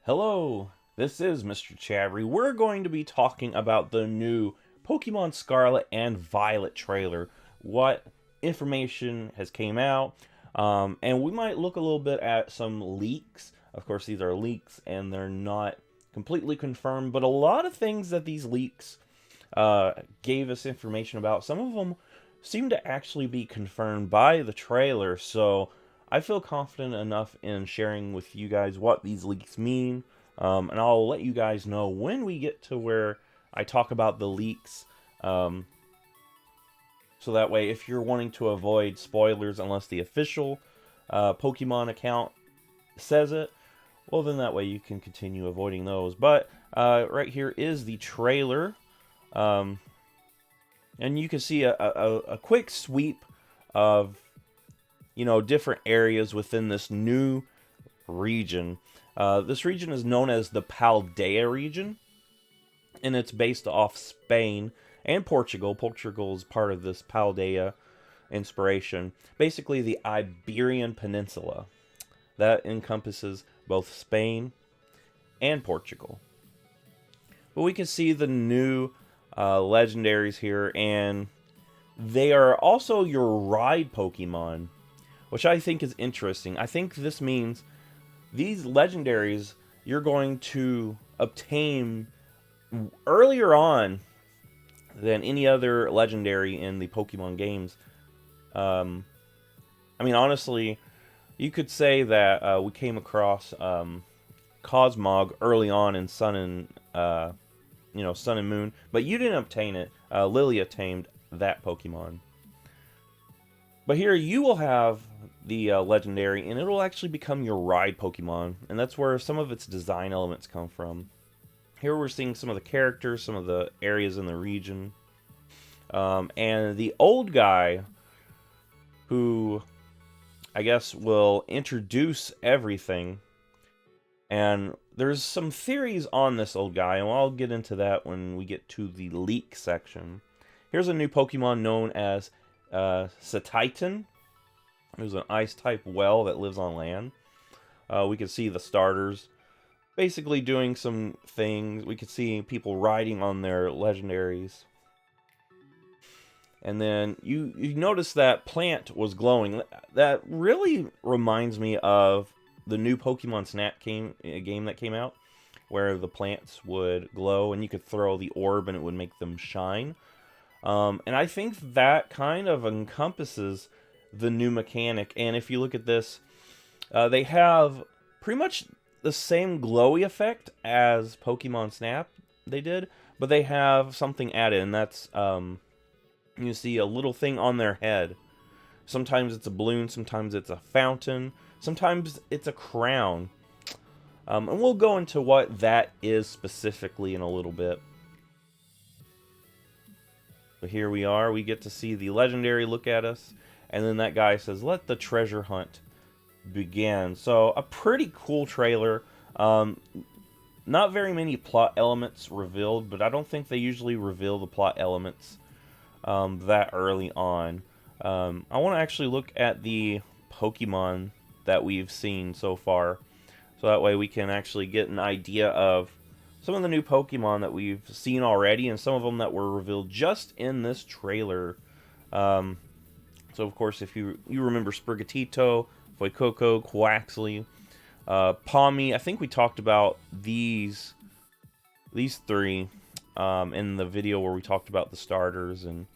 Hello, this is MrChabry. We're going to be talking about the new Pokemon Scarlet and Violet trailer. What information has came out, and we might look a little bit at some leaks. Of course, these are leaks and they're not completely confirmed, but a lot of things that these leaks gave us information about, some of them seem to actually be confirmed by the trailer. So I feel confident enough in sharing with you guys what these leaks mean, and I'll let you guys know when we get to where I talk about the leaks. Um, so that way, if you're wanting to avoid spoilers, unless the official Pokemon account says it, well, then that way you can continue avoiding those. But right here is the trailer. Um, and you can see a quick sweep of different areas within this new region. This region is known as the Paldea region, and it's based off Spain and Portugal. Portugal is part of this Paldea inspiration. Basically, the Iberian Peninsula that encompasses both Spain and Portugal. But we can see the new legendaries here, and they are also your ride Pokemon, which I think is interesting. I think this means these legendaries you're going to obtain earlier on than any other legendary in the Pokemon games. I mean, honestly, you could say that we came across Cosmog early on in Sun and Sun and Moon, but you didn't obtain it. Lily obtained that Pokemon. But here you will have the legendary, and it'll actually become your ride Pokemon, and that's where some of its design elements come from. Here we're seeing some of the characters, some of the areas in the region, and the old guy, who I guess will introduce everything. And there's some theories on this old guy, and I'll get into that when we get to the leak section. Here's a new Pokemon known as Satitan. There's an ice-type well that lives on land. We can see the starters basically doing some things. We could see people riding on their legendaries. And then you notice that plant was glowing. That really reminds me of the new Pokemon Snap game that came out, where the plants would glow and you could throw the orb and it would make them shine. And I think that kind of encompasses the new mechanic. And if you look at this, they have pretty much the same glowy effect as Pokemon Snap they did, but they have something added, and that's you see a little thing on their head. Sometimes it's a balloon, sometimes it's a fountain, sometimes it's a crown. And we'll go into what that is specifically in a little bit. But here we are, we get to see the legendary look at us, and then that guy says, "Let the treasure hunt begin." So, a pretty cool trailer. Not very many plot elements revealed, but I don't think they usually reveal the plot elements that early on. I want to actually look at the Pokemon that we've seen so far, so that way we can actually get an idea of some of the new Pokemon that we've seen already, and some of them that were revealed just in this trailer. So of course, if you remember Sprigatito, Fuecoco, Quaxley, Palmy, I think we talked about these three in the video where we talked about the starters and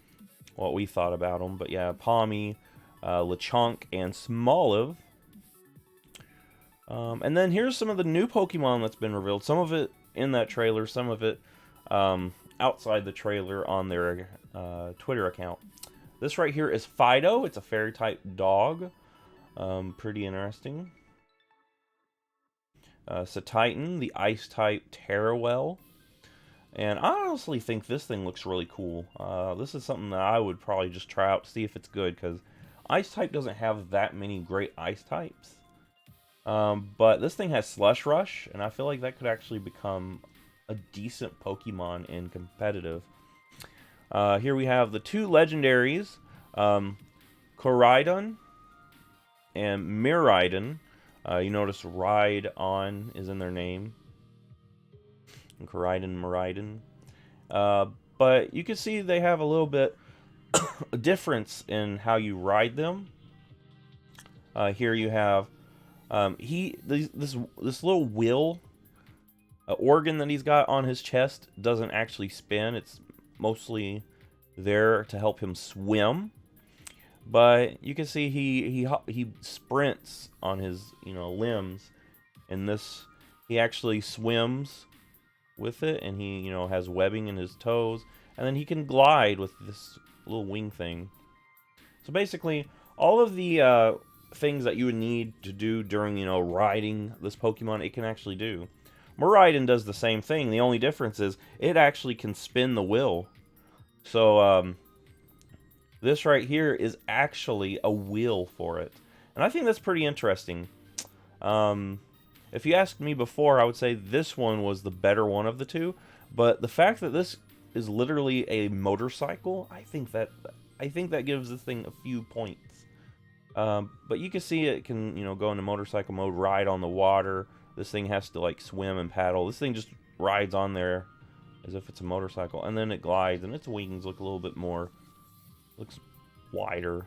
what we thought about them. But yeah, Palmy, Lechonk, and Smoliv. And then here's some of the new Pokemon that's been revealed. Some of it in that trailer, some of it outside the trailer on their Twitter account. This right here is Fido. It's a fairy-type dog. Pretty interesting. Satitan, the ice-type Terrawell. And I honestly think this thing looks really cool. This is something that I would probably just try out to see if it's good, because ice-type doesn't have that many great ice types. But this thing has Slush Rush, and I feel like that could actually become a decent Pokemon in competitive. Here we have the two legendaries, Koraidon and Miraidon. You notice Ride On is in their name. And Koraidon, Miraidon. But you can see they have a little bit a difference in how you ride them. Here you have this little wheel organ that he's got on his chest doesn't actually spin. It's mostly there to help him swim. But you can see he sprints on his limbs, and this he actually swims with it, and he has webbing in his toes, and then he can glide with this little wing thing. So basically, all of the things that you would need to do during riding this Pokemon, it can actually do. Miraidon does the same thing. The only difference is it actually can spin the wheel. So this right here is actually a wheel for it, and I think that's pretty interesting. If you asked me before, I would say this one was the better one of the two. But the fact that this is literally a motorcycle, I think that gives this thing a few points. But you can see it can go into motorcycle mode, ride on the water. This thing has to like swim and paddle. This thing just rides on there as if it's a motorcycle, and then it glides, and its wings look a little bit more, looks wider.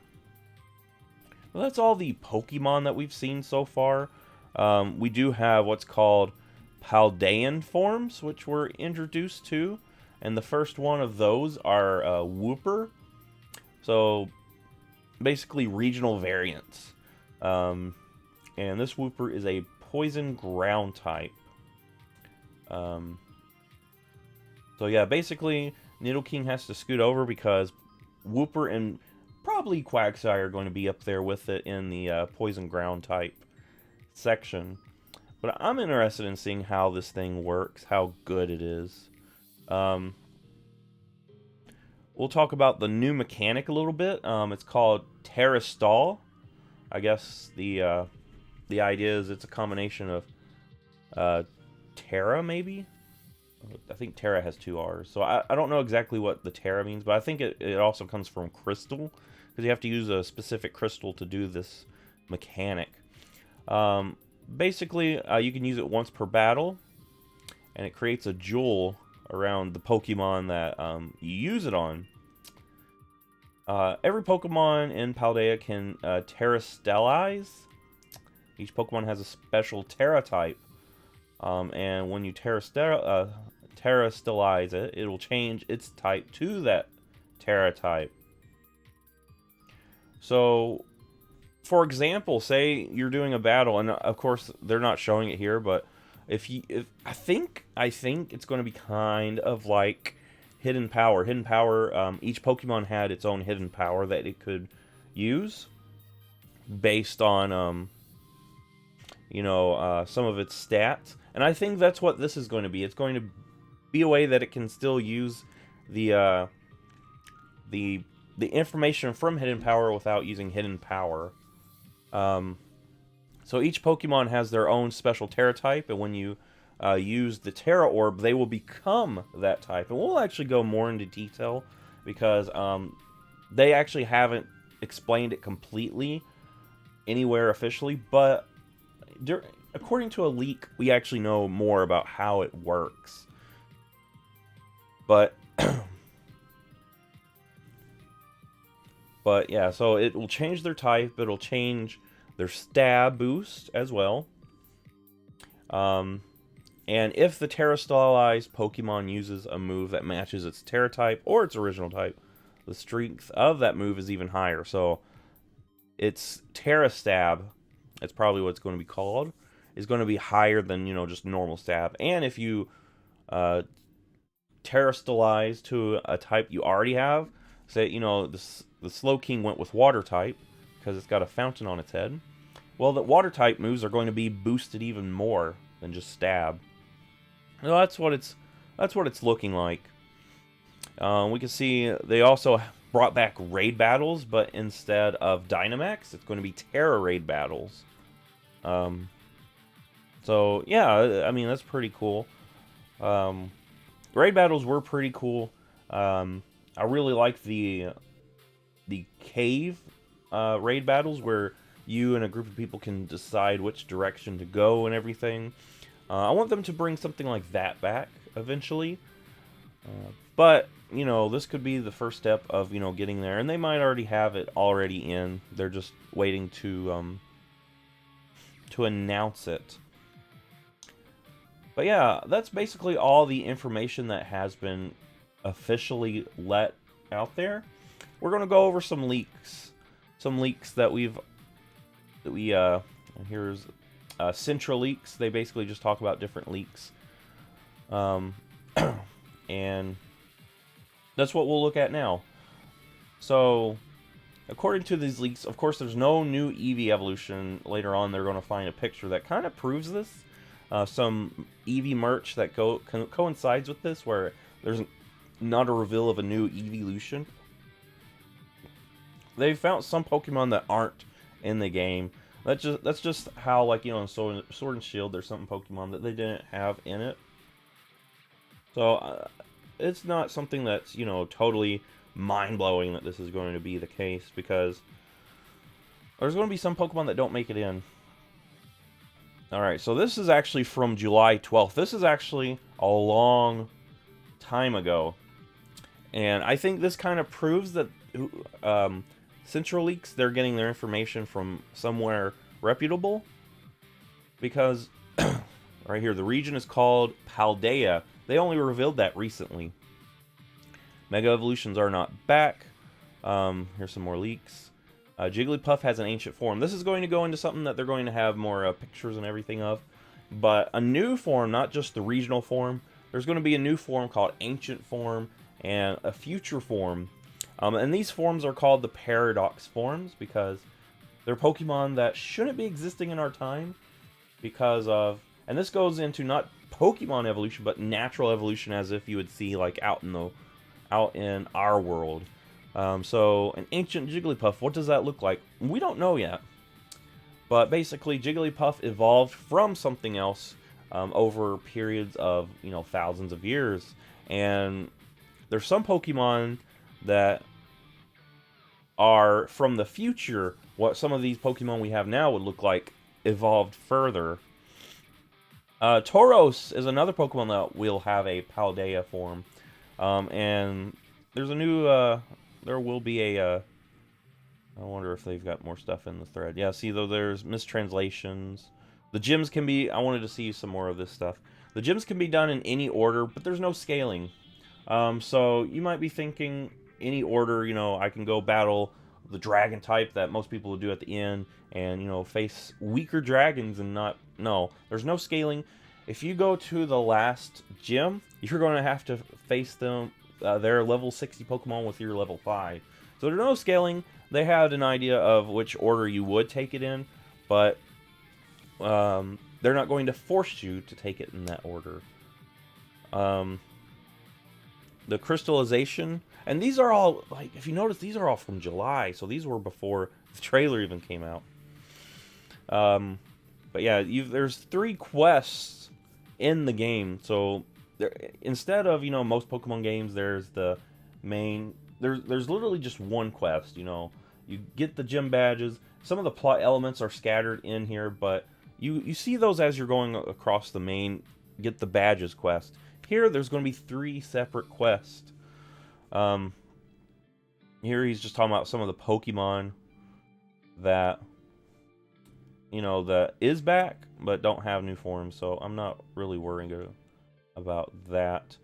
Well, that's all the Pokemon that we've seen so far. We do have what's called Paldean forms, which we're introduced to, and the first one of those are Wooper. So basically regional variants. And this Wooper is a poison ground type. So yeah, basically Nidoking has to scoot over because Wooper and probably Quagsire are going to be up there with it in the poison ground type section. But I'm interested in seeing how this thing works, how good it is. We'll talk about the new mechanic a little bit. It's called Terra Stall. I guess the idea is it's a combination of Terra, maybe? I think Terra has 2 R's. So I don't know exactly what the Terra means, but I think it also comes from crystal, because you have to use a specific crystal to do this mechanic. Basically, you can use it once per battle, and it creates a jewel around the Pokemon that you use it on. Every Pokemon in Paldea can Terrastallize. Each Pokemon has a special Terra type, and when you Terrastallize it, it will change its type to that Terra type. So, for example, say you're doing a battle, and of course they're not showing it here, but if I think it's going to be kind of like Hidden Power. Hidden Power. Each Pokemon had its own hidden power that it could use based on some of its stats, and I think that's what this is going to be. It's going to be a way that it can still use the information from Hidden Power without using Hidden Power. So each Pokemon has their own special Terra type, and when you use the Terra Orb, they will become that type. And we'll actually go more into detail, because they actually haven't explained it completely anywhere officially, but according to a leak, we actually know more about how it works. But yeah, so it will change their type, it'll change their stab boost as well. And if the Terrastallized Pokemon uses a move that matches its Terra type or its original type, the strength of that move is even higher. So its Terra Stab, that's probably what it's going to be called, is going to be higher than, just normal stab. And if you Terrastallize to a type you already have, say, the Slowking went with Water type, because it's got a fountain on its head. Well, the Water type moves are going to be boosted even more than just stab. So that's what it's looking like. We can see they also brought back raid battles, but instead of Dynamax, it's going to be Terra raid battles. So yeah, I mean, that's pretty cool. Raid battles were pretty cool. I really like the cave raid battles, where you and a group of people can decide which direction to go and everything. I want them to bring something like that back eventually. But, you know, this could be the first step of, you know, getting there. And they might already have it already in. They're just waiting to announce it. But yeah, that's basically all the information that has been officially let out there. We're going to go over some leaks. Some leaks that here's Central leaks. They basically just talk about different leaks. And that's what we'll look at now. So, according to these leaks, of course, there's no new Eevee evolution. Later on, they're going to find a picture that kind of proves this. Some Eevee merch that coincides with this, where there's not a reveal of a new evolution. They found some Pokemon that aren't in the game. That's just how, like, you know, in Sword and Shield, there's some Pokemon that they didn't have in it. So, it's not something that's, you know, totally mind-blowing that this is going to be the case, because there's going to be some Pokemon that don't make it in. Alright, so this is actually from July 12th. This is actually a long time ago. And I think this kind of proves that Central Leaks, they're getting their information from somewhere reputable. Because, right here, the region is called Paldea. They only revealed that recently. Mega Evolutions are not back. Here's some more leaks. Jigglypuff has an ancient form. This is going to go into something that they're going to have more pictures and everything of. But a new form, not just the regional form. There's going to be a new form called Ancient Form and a Future Form. And these forms are called the Paradox Forms because they're Pokemon that shouldn't be existing in our time because of... And this goes into not Pokemon evolution, but natural evolution, as if you would see like out in our world. So an ancient Jigglypuff, what does that look like? We don't know yet. But basically, Jigglypuff evolved from something else over periods of, you know, thousands of years. And there's some Pokemon that are from the future. What some of these Pokemon we have now would look like evolved further. Tauros is another Pokemon that will have a Paldea form. And there's a new, there will be a, I wonder if they've got more stuff in the thread. Yeah, see, though, there's mistranslations. The gyms can be, I wanted to see some more of this stuff. The gyms can be done in any order, but there's no scaling. So you might be thinking, any order, you know, I can go battle the dragon type that most people would do at the end, and, you know, face weaker dragons and not, no, there's no scaling. If you go to the last gym, you're going to have to face them, their level 60 Pokemon with your level 5. So there's no scaling. They had an idea of which order you would take it in, but they're not going to force you to take it in that order. The crystallization, and these are all, like, if you notice, these are all from July, so these were before the trailer even came out. But yeah, there's 3 quests in the game, so there, instead of, you know, most Pokemon games, there's the main, there's literally just one quest, you know. You get the gym badges, some of the plot elements are scattered in here, but you see those as you're going across the main get the badges quest. Here, there's going to be 3 separate quests. Here he's just talking about some of the Pokemon that, you know, that is back, but don't have new forms, so I'm not really worrying about that.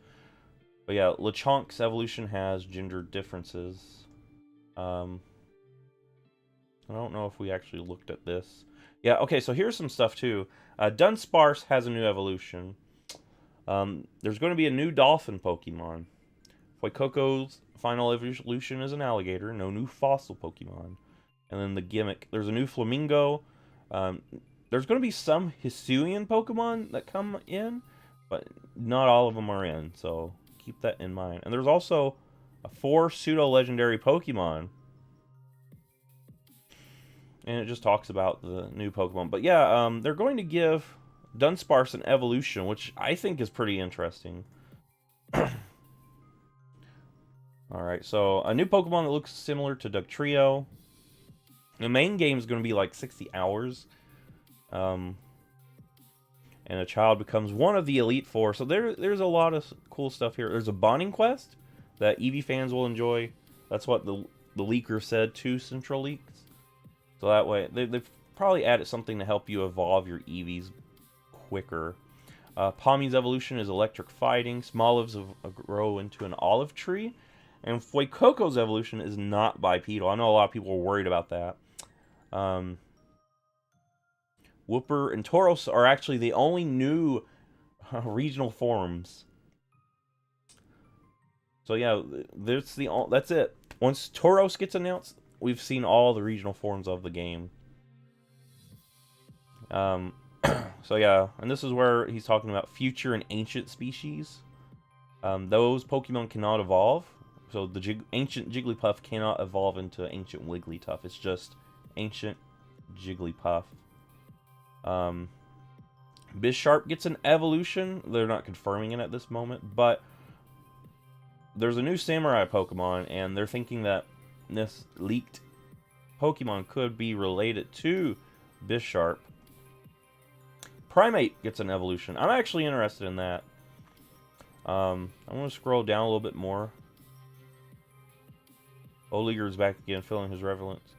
But yeah, Lechonk's evolution has gender differences. I don't know if we actually looked at this. Yeah, okay, so here's some stuff too. Dunsparce has a new evolution. There's going to be a new dolphin Pokemon. Fuecoco's final evolution is an alligator. No new fossil Pokemon. And then the gimmick. There's a new Flamingo. There's going to be some Hisuian Pokemon that come in, but not all of them are in, so keep that in mind. And there's also 4 pseudo-legendary Pokemon. And it just talks about the new Pokemon. But yeah, they're going to give Dunsparce an evolution, which I think is pretty interesting. Alright, so a new Pokemon that looks similar to Dugtrio. The main game is going to be like 60 hours. And a child becomes one of the Elite Four. So there's a lot of cool stuff here. There's a bonding quest that Eevee fans will enjoy. That's what the leaker said to Central Leaks. So that way, they've probably added something to help you evolve your Eevees quicker. Palmy's evolution is electric fighting. Smolives grow into an olive tree. And Fuecoco's evolution is not bipedal. I know a lot of people are worried about that. Wooper and Tauros are actually the only new regional forms. So yeah, that's it. Once Tauros gets announced, we've seen all the regional forms of the game. So yeah, and this is where he's talking about future and ancient species. Those Pokemon cannot evolve. So the ancient Jigglypuff cannot evolve into ancient Wigglytuff. It's just ancient Jigglypuff. Bisharp gets an evolution. They're not confirming it at this moment, but there's a new Samurai Pokemon, and they're thinking that this leaked Pokemon could be related to Bisharp. Primeape gets an evolution. I'm actually interested in that. I'm going to scroll down a little bit more. Oliger's back again, filling his relevance.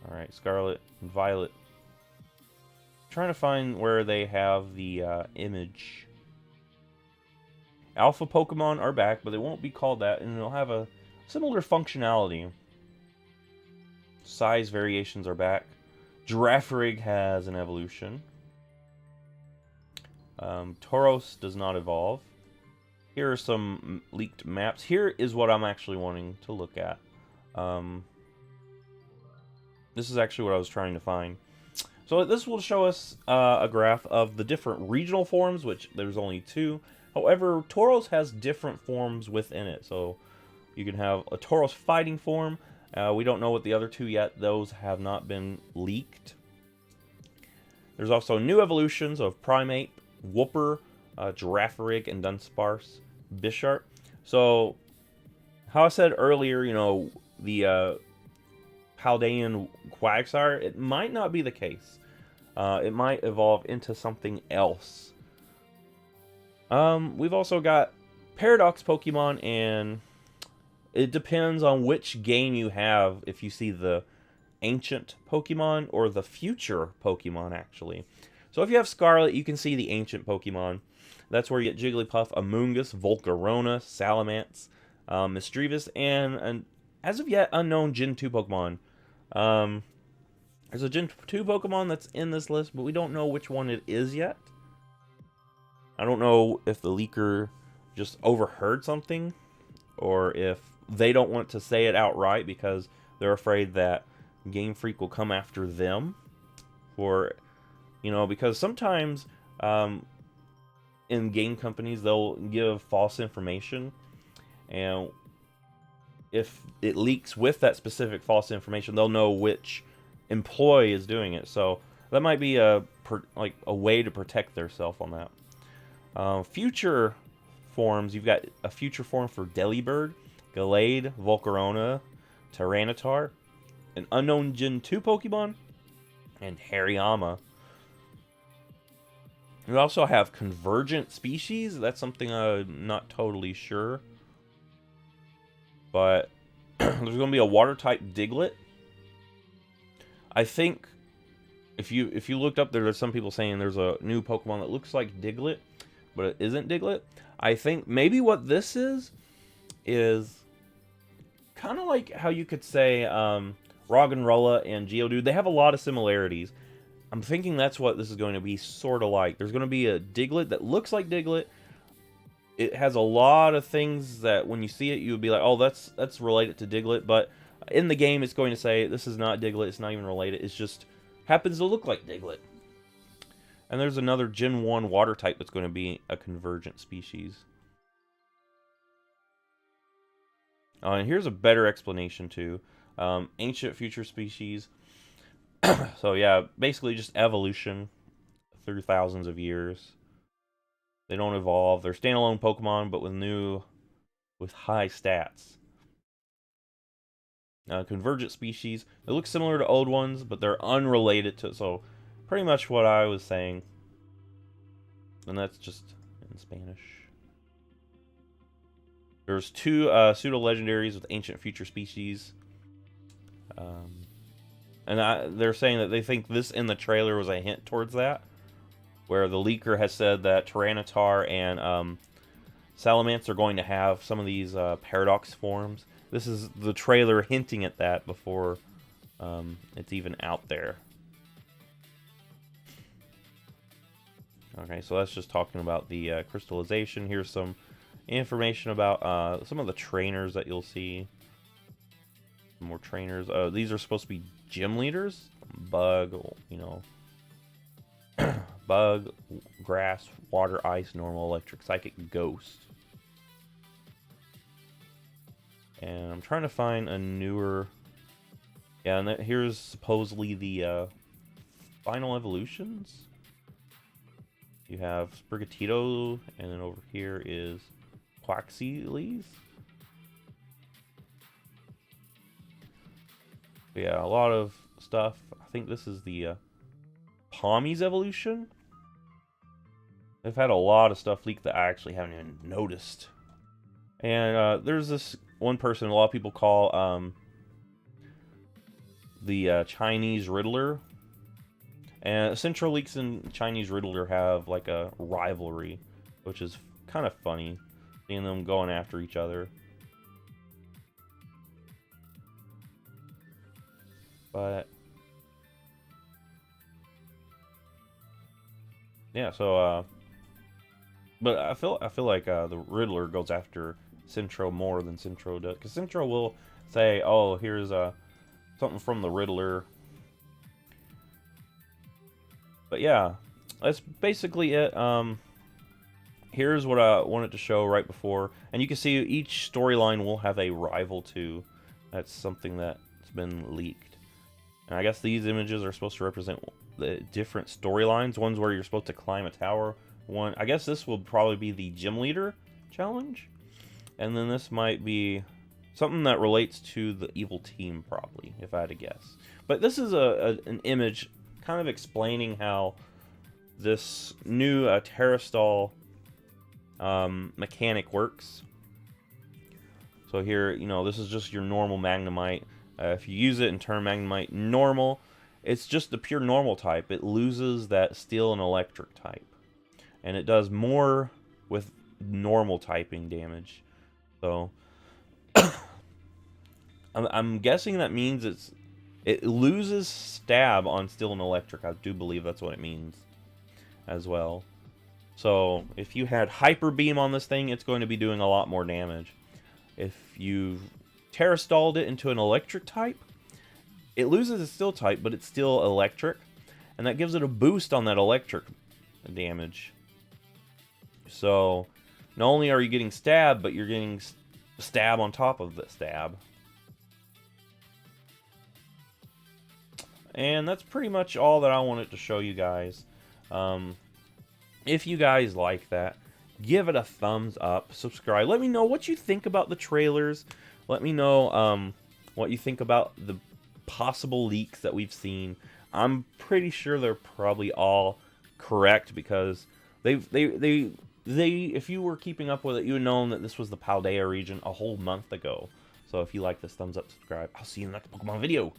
Alright, Scarlet and Violet. I'm trying to find where they have the image. Alpha Pokemon are back, but they won't be called that, and they'll have a similar functionality. Size variations are back. Girafarig has an evolution. Tauros does not evolve. Here are some leaked maps. Here is what I'm actually wanting to look at. This is actually what I was trying to find. So this will show us a graph of the different regional forms, which there's only 2. However, Tauros has different forms within it. So you can have a Tauros fighting form. We don't know what the other 2 yet. Those have not been leaked. There's also new evolutions of Primeape, Wooper, Girafarig, and Dunsparce, Bisharp. So, how I said earlier, you know, the Paldean Quagsire, it might not be the case. It might evolve into something else. We've also got Paradox Pokemon, and it depends on which game you have if you see the ancient Pokemon or the future Pokemon, actually. So if you have Scarlet, you can see the ancient Pokemon. That's where you get Jigglypuff, Amoonguss, Volcarona, Salamence, Misdreavus, and as of yet unknown Gen 2 Pokemon. There's a Gen 2 Pokemon that's in this list, but we don't know which one it is yet. I don't know if the leaker just overheard something, or if they don't want to say it outright because they're afraid that Game Freak will come after them. For, you know, because sometimes in game companies they'll give false information, and if it leaks with that specific false information, they'll know which employee is doing it. So that might be a way to protect themselves on that. Future forms, you've got a future form for Delibird, Gallade, Volcarona, Tyranitar, an unknown Gen 2 Pokemon, and Hariyama. We also have convergent species. That's something I'm not totally sure. But there's going to be a water-type Diglett. I think if you looked up, there's some people saying there's a new Pokemon that looks like Diglett, but it isn't Diglett. I think maybe what this is kind of like how you could say Roggenrola and Geodude. They have a lot of similarities. I'm thinking that's what this is going to be sort of like. There's going to be a Diglett that looks like Diglett. It has a lot of things that when you see it, you would be like, oh, that's related to Diglett. But in the game, it's going to say, this is not Diglett. It's not even related. It's just happens to look like Diglett. And there's another Gen 1 water type that's going to be a convergent species. And here's a better explanation, too. Ancient future species. So, yeah, basically just evolution through thousands of years. They don't evolve. They're standalone Pokemon, but with high stats. convergent species. They look similar to old ones, but they're unrelated to. So, pretty much what I was saying. And that's just in Spanish. There's two pseudo-legendaries with ancient future species. They're saying that they think this in the trailer was a hint towards that. Where the leaker has said that Tyranitar and Salamence are going to have some of these paradox forms. This is the trailer hinting at that before it's even out there. Okay, so that's just talking about the crystallization. Here's some information about some of the trainers that you'll see. More trainers. These are supposed to be gym leaders. Bug, you know. Bug, grass, water, ice, normal, electric, psychic, ghost. And I'm trying to find a newer... Yeah, and here's supposedly the final evolutions. You have Sprigatito, and then over here is Quaxly's. Yeah, a lot of stuff. I think this is the Palmy's evolution. They've had a lot of stuff leaked that I actually haven't even noticed. And there's this one person a lot of people call the Chinese Riddler. And Central Leaks and Chinese Riddler have like a rivalry, which is kind of funny, seeing them going after each other. But yeah, so but I feel like the Riddler goes after Centro more than Centro does, because Centro will say, "Oh, here's something from the Riddler." But yeah, that's basically it. Here's what I wanted to show right before. And you can see each storyline will have a rival too. That's something that's been leaked. And I guess these images are supposed to represent the different storylines. One's where you're supposed to climb a tower. One, I guess this will probably be the gym leader challenge. And then this might be something that relates to the evil team, probably, if I had to guess. But this is an image kind of explaining how this new Terrastall mechanic works. So here, you know, this is just your normal Magnemite. If you use it and turn Magnemite normal, it's just the pure normal type. It loses that steel and electric type. And it does more with normal typing damage. So, I'm guessing that means it loses stab on steel and electric. I do believe that's what it means as well. So if you had Hyper Beam on this thing, it's going to be doing a lot more damage. If you Terrastalled it into an electric type, it loses its steel type, but it's still electric. And that gives it a boost on that electric damage. So not only are you getting stab, but you're getting stab on top of the stab. And that's pretty much all that I wanted to show you guys. If you guys like that, give it a thumbs up, subscribe. Let me know what you think about the trailers. Let me know what you think about the possible leaks that we've seen. I'm pretty sure they're probably all correct, because if you were keeping up with it, you would know that this was the Paldea region a whole month ago. So if you like this, thumbs up, subscribe. I'll see you in the next Pokemon video.